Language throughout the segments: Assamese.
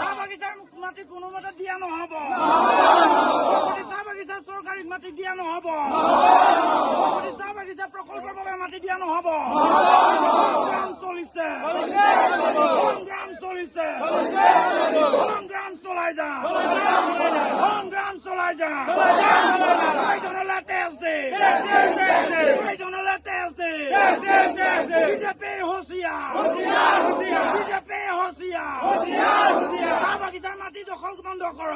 চাহ বাগিচাৰ মাটি কোনোমতে দিয়া নহ'ব। চাহ বাগিচা চৰকাৰী মাটি দিয়া নহ'ব। চাহ বাগিচা প্ৰকল্পৰ বাবে মাটি দিয়া নহ'ব। সংগ্ৰাম চলিছে, সংগ্ৰাম চলিছে, সংগ্ৰাম চলাই যা, সংগ্ৰাম চলাই যা। প্ৰয়োজনলৈ তেজ দে, প্ৰয়োজনলৈ তেজ দে। BJP হুঁচিয়াৰ, BJP হুঁচিয়াৰ। চাহ বাগিচাৰ মাটি দখল বন্ধ কৰ,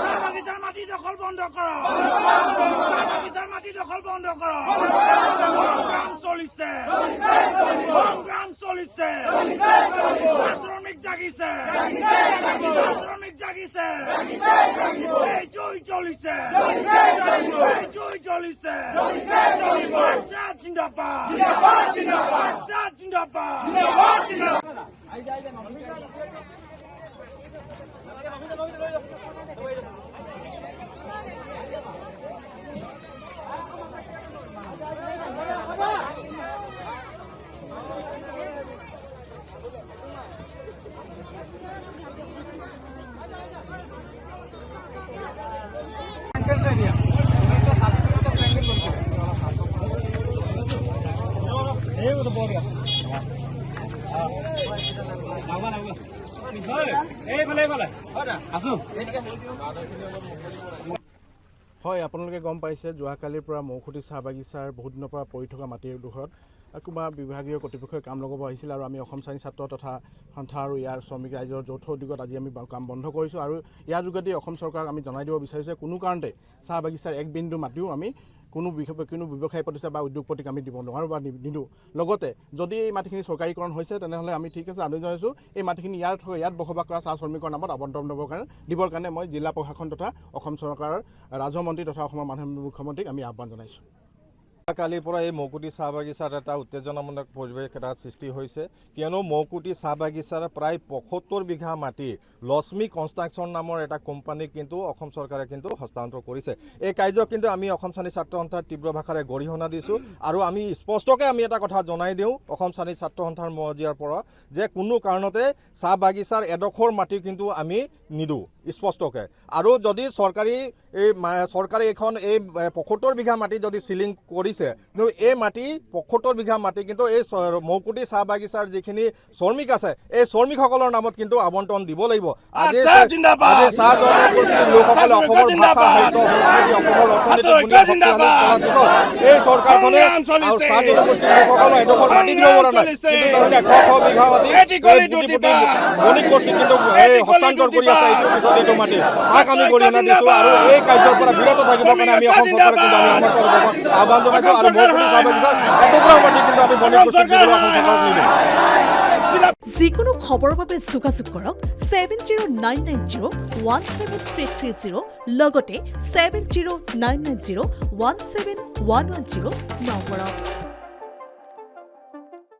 চাহ বাগিচাৰ মাটি দখল বন্ধ কৰ, চাহ বাগিচাৰ মাটি দখল বন্ধ কৰ। সংগ্ৰাম চলিছে, সংগ্ৰাম চলিছে। শ্ৰমিক জাগিছে, শ্ৰমিক জাগিছে। এই জুই জ্বলিছে, এই জুই জ্বলিছে। আজাদ জিন্দাবাদ, আজাদ জিন্দাবাদ। হয়, আপোনালোকে গম পাইছে যোৱাকালিৰ পৰা মৌখুটি চাহ বাগিচাৰ বহুত দিনৰ পৰা পৰি থকা মাটিৰ ডোখৰত কোনোবা বিভাগীয় কৰ্তৃপক্ষই কাম লগাব আহিছিল আৰু আমি অসম শ্ৰেণী ছাত্ৰ তথা সন্থা আৰু ইয়াৰ শ্ৰমিক ৰাইজৰ যৌথ উদ্যোগত আজি আমি কাম বন্ধ কৰিছোঁ আৰু ইয়াৰ যোগেদি অসম চৰকাৰক আমি জনাই দিব বিচাৰিছোঁ যে কোনো কাৰণতে চাহ বাগিচাৰ এক বিন্দু মাটিও আমি কোনো ব্যৱসায়ী প্ৰতিষ্ঠান বা উদ্যোগপতিক আমি দিব নোৱাৰোঁ বা নিদিওঁ। লগতে যদি এই মাটিখিনি চৰকাৰীকৰণ হৈছে তেনেহ'লে আমি ঠিক আছে আবেদন জনাইছোঁ এই মাটিখিনি ইয়াত বসবাস কৰা চাহ শ্ৰমিকৰ নামত আবণ্টন দিবৰ কাৰণে মই জিলা প্ৰশাসন তথা অসম চৰকাৰৰ ৰাজহ মন্ত্ৰী তথা অসমৰ মাননীয় মুখ্যমন্ত্ৰীক আমি আহ্বান জনাইছোঁ। কালিৰ পৰা এই মৌকুটি চাহ বাগিচাত এটা উত্তেজনামূলক পৰিৱেশ এটা সৃষ্টি হৈছে কিয়নো মৌকুটি চাহ বাগিচাৰ প্ৰায় ৭৫ বিঘা মাটি লক্ষ্মী কনষ্ট্ৰাকশ্যন নামৰ এটা কোম্পানীক কিন্তু অসম চৰকাৰে কিন্তু হস্তান্তৰ কৰিছে। এই কাৰ্যক কিন্তু আমি অসম শ্ৰেণী ছাত্ৰ সন্থাৰ তীব্ৰ ভাষাৰে গৰিহণা দিছোঁ আৰু আমি স্পষ্টকৈ আমি এটা কথা জনাই দিওঁ অসম শ্ৰেণী ছাত্ৰ সন্থাৰ মজিয়াৰ পৰা যে কোনো কাৰণতে চাহ বাগিচাৰ এডোখৰ মাটি কিন্তু আমি নিদিওঁ স্পষ্টকৈ। আৰু যদি চৰকাৰে এইখন এই ৭৫ বিঘা মাটি যদি চিলিং কৰিছে কিন্তু এই মাটি ৭৫ বিঘা মাটি কিন্তু এই মৌকুটি চাহ বাগিচাৰ যিখিনি শ্ৰমিক আছে এই শ্ৰমিকসকলৰ নামত কিন্তু আবণ্টন দিব লাগিব। আজি চাহ জনগোষ্ঠীৰ লোকসকলে অসমৰ ভাষা সাহিত্য সংস্কৃতি অসমৰ অৰ্থনীতি এই চৰকাৰখনে চাহ জনগোষ্ঠীৰ লোকসকলক এডোখৰ মাটি দিব পৰা নাই কিন্তু তেওঁলোকে শ বিঘা মাটি বণিক গোষ্ঠীক কিন্তু হস্তান্তৰ কৰি আছে। এইটো পিছত এইটো মাটি তাক আমি গৰিহণা দিছোঁ আৰু এই কাৰ্যৰ পৰা বিৰত থাকিবৰ কাৰণে আমি অসম চৰকাৰক কিন্তু আমি আমাৰ তৰফৰ আহ্বান জনাইছোঁ আৰু মৌকুটি চাহ বাগিচাৰ এটুকুৰা মাটি কিন্তু আমি বণিক গোষ্ঠীক দিবলৈ অসম চৰকাৰক নিদিওঁ। যিকোনো খবৰৰ বাবে যোগাযোগ কৰক 7099017330 লগতে 7099017110 নম্বৰত।